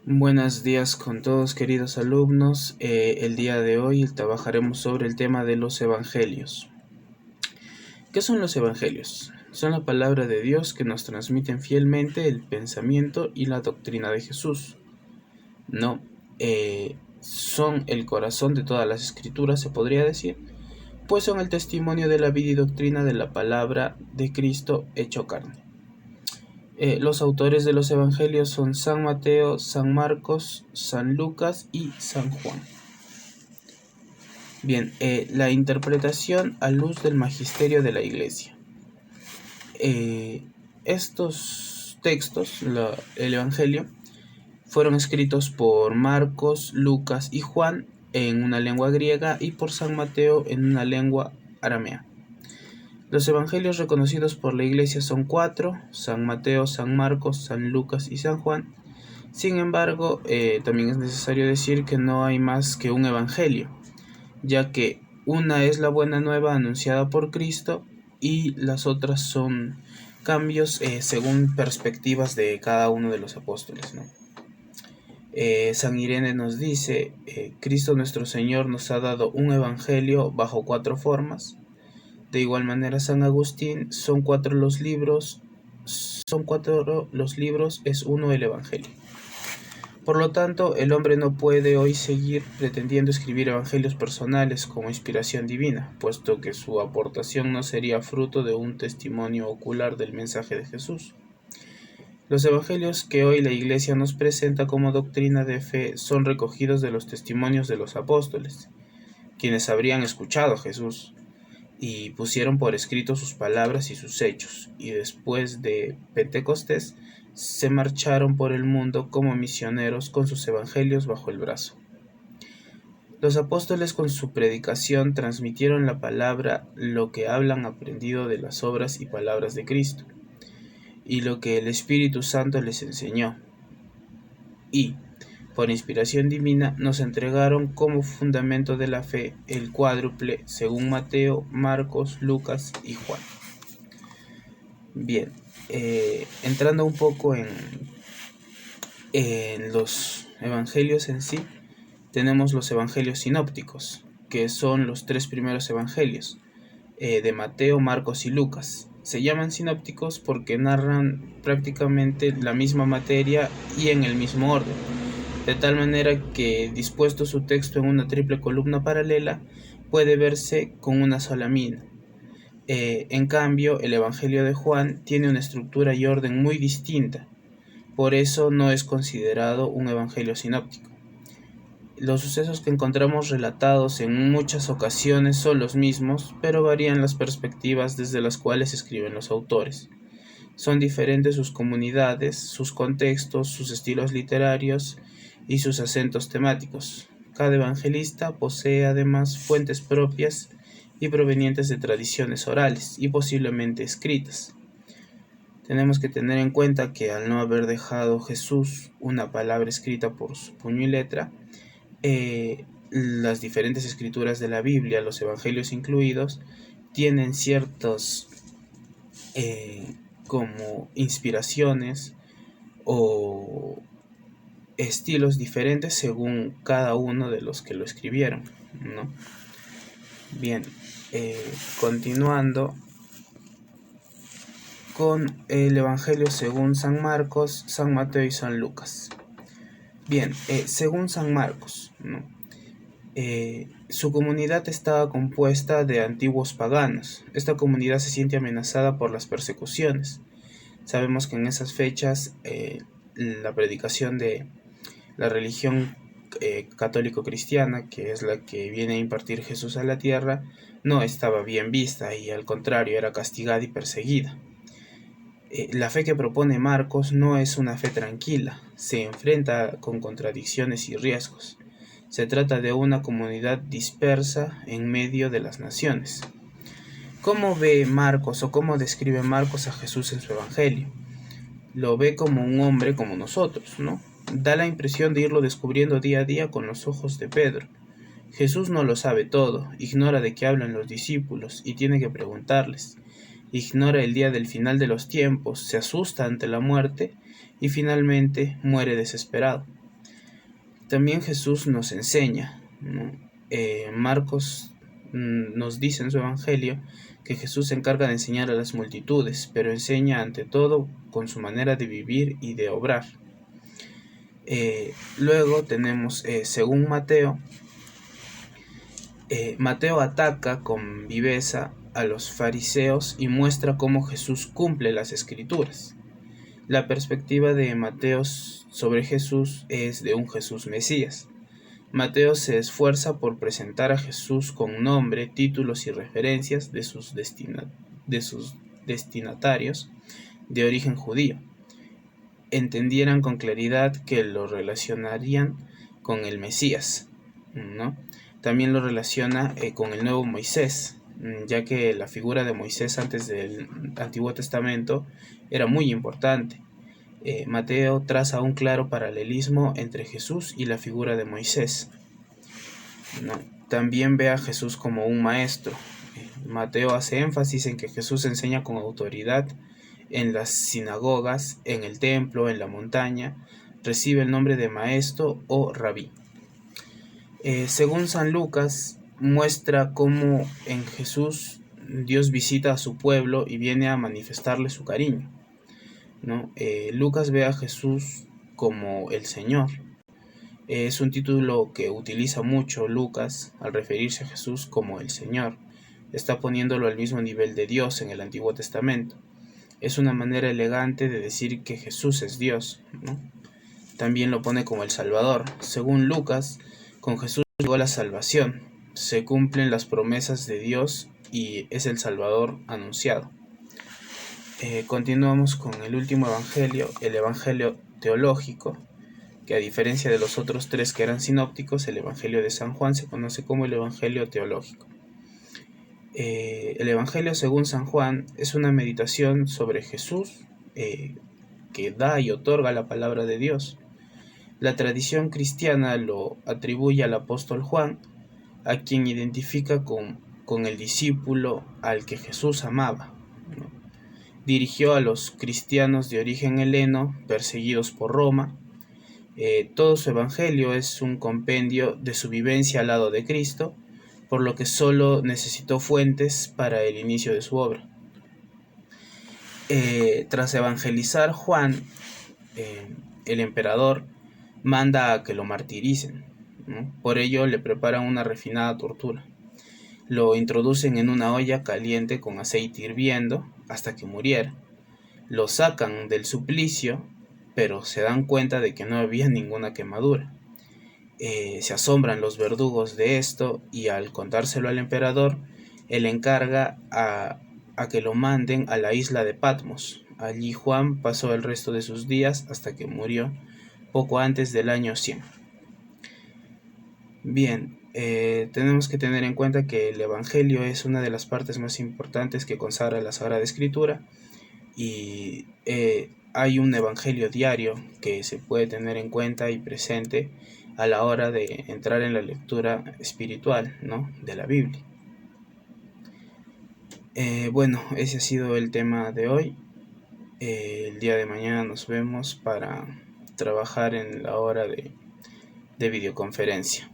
Buenos días con todos, queridos alumnos. El día de hoy trabajaremos sobre el tema de los evangelios. ¿Qué son los evangelios? Son la palabra de Dios que nos transmiten fielmente el pensamiento y la doctrina de Jesús. No, son el corazón de todas las escrituras, se podría decir, pues son el testimonio de la vida y doctrina de la palabra de Cristo hecho carne. Los autores de los evangelios son San Mateo, San Marcos, San Lucas y San Juan. Bien, la interpretación a luz del magisterio de la Iglesia. Estos textos, el Evangelio, fueron escritos por Marcos, Lucas y Juan en una lengua griega y por San Mateo en una lengua aramea. Los evangelios reconocidos por la Iglesia son 4: San Mateo, San Marcos, San Lucas y San Juan. Sin embargo, también es necesario decir que no hay más que un evangelio, ya que una es la buena nueva anunciada por Cristo y las otras son cambios según perspectivas de cada uno de los apóstoles, ¿no? San Irene nos dice, Cristo nuestro Señor nos ha dado un evangelio bajo 4 formas. De igual manera, San Agustín, son 4 los libros, es uno el evangelio. Por lo tanto, el hombre no puede hoy seguir pretendiendo escribir evangelios personales como inspiración divina, puesto que su aportación no sería fruto de un testimonio ocular del mensaje de Jesús. Los evangelios que hoy la Iglesia nos presenta como doctrina de fe son recogidos de los testimonios de los apóstoles, quienes habrían escuchado a Jesús y pusieron por escrito sus palabras y sus hechos, y después de Pentecostés se marcharon por el mundo como misioneros con sus evangelios bajo el brazo. Los apóstoles con su predicación transmitieron la palabra, lo que hablan aprendido de las obras y palabras de Cristo, y lo que el Espíritu Santo les enseñó, y, por inspiración divina, nos entregaron como fundamento de la fe el cuádruple según Mateo, Marcos, Lucas y Juan. Bien, entrando un poco en los evangelios en sí, tenemos los evangelios sinópticos, que son los 3 primeros evangelios, de Mateo, Marcos y Lucas. Se llaman sinópticos porque narran prácticamente la misma materia y en el mismo orden, de tal manera que, dispuesto su texto en una triple columna paralela, puede verse con una sola mina. En cambio, el Evangelio de Juan tiene una estructura y orden muy distinta, por eso no es considerado un evangelio sinóptico. Los sucesos que encontramos relatados en muchas ocasiones son los mismos, pero varían las perspectivas desde las cuales escriben los autores. Son diferentes sus comunidades, sus contextos, sus estilos literarios y sus acentos temáticos. Cada evangelista posee además fuentes propias y provenientes de tradiciones orales y posiblemente escritas. Tenemos que tener en cuenta que al no haber dejado Jesús una palabra escrita por su puño y letra, las diferentes escrituras de la Biblia, los evangelios incluidos, tienen ciertos como inspiraciones o estilos diferentes según cada uno de los que lo escribieron, ¿no? Bien, continuando con el Evangelio según San Marcos, San Mateo y San Lucas. Bien, según San Marcos, ¿no? Su comunidad estaba compuesta de antiguos paganos. Esta comunidad se siente amenazada por las persecuciones. Sabemos que en esas fechas la predicación de la religión católico-cristiana, que es la que viene a impartir Jesús a la tierra, no estaba bien vista y al contrario era castigada y perseguida. La fe que propone Marcos no es una fe tranquila, se enfrenta con contradicciones y riesgos. Se trata de una comunidad dispersa en medio de las naciones. ¿Cómo ve Marcos o cómo describe Marcos a Jesús en su evangelio? Lo ve como un hombre como nosotros, ¿no? Da la impresión de irlo descubriendo día a día con los ojos de Pedro. Jesús no lo sabe todo, ignora de qué hablan los discípulos y tiene que preguntarles. Ignora el día del final de los tiempos, se asusta ante la muerte y finalmente muere desesperado. También Jesús nos enseña, ¿no? Marcos nos dice en su evangelio que Jesús se encarga de enseñar a las multitudes, pero enseña ante todo con su manera de vivir y de obrar. Luego tenemos, según Mateo, Mateo ataca con viveza a los fariseos y muestra cómo Jesús cumple las escrituras. La perspectiva de Mateo sobre Jesús es de un Jesús Mesías. Mateo se esfuerza por presentar a Jesús con nombre, títulos y referencias de sus destinatarios de origen judío. Entendieran con claridad que lo relacionarían con el Mesías, ¿no? También lo relaciona con el nuevo Moisés, ya que la figura de Moisés antes del Antiguo Testamento era muy importante. Mateo traza un claro paralelismo entre Jesús y la figura de Moisés, ¿no? También ve a Jesús como un maestro. Mateo hace énfasis en que Jesús enseña con autoridad en las sinagogas, en el templo, en la montaña. Recibe el nombre de maestro o rabí. Según San Lucas, muestra cómo en Jesús Dios visita a su pueblo y viene a manifestarle su cariño, ¿no? Lucas ve a Jesús como el Señor. Es un título que utiliza mucho Lucas al referirse a Jesús como el Señor. Está poniéndolo al mismo nivel de Dios en el Antiguo Testamento. Es una manera elegante de decir que Jesús es Dios, ¿no? También lo pone como el Salvador. Según Lucas, con Jesús llegó la salvación. Se cumplen las promesas de Dios y es el Salvador anunciado. Continuamos con el último evangelio, el evangelio teológico, que a diferencia de los otros tres que eran sinópticos, el evangelio de San Juan se conoce como el evangelio teológico. El evangelio según San Juan es una meditación sobre Jesús que da y otorga la palabra de Dios. La tradición cristiana lo atribuye al apóstol Juan, a quien identifica con el discípulo al que Jesús amaba, ¿no? Dirigió a los cristianos de origen heleno perseguidos por Roma. Todo su evangelio es un compendio de su vivencia al lado de Cristo, por lo que solo necesitó fuentes para el inicio de su obra. Tras evangelizar, Juan, el emperador, manda a que lo martiricen, ¿no? Por ello le preparan una refinada tortura. Lo introducen en una olla caliente con aceite hirviendo hasta que muriera. Lo sacan del suplicio, pero se dan cuenta de que no había ninguna quemadura. Se asombran los verdugos de esto y al contárselo al emperador, él encarga a que lo manden a la isla de Patmos. Allí Juan pasó el resto de sus días hasta que murió poco antes del año 100. Bien, tenemos que tener en cuenta que el Evangelio es una de las partes más importantes que consagra la Sagrada Escritura y hay un Evangelio diario que se puede tener en cuenta y presente a la hora de entrar en la lectura espiritual, ¿no?, de la Biblia. Bueno, ese ha sido el tema de hoy. El día de mañana nos vemos para trabajar en la hora de videoconferencia.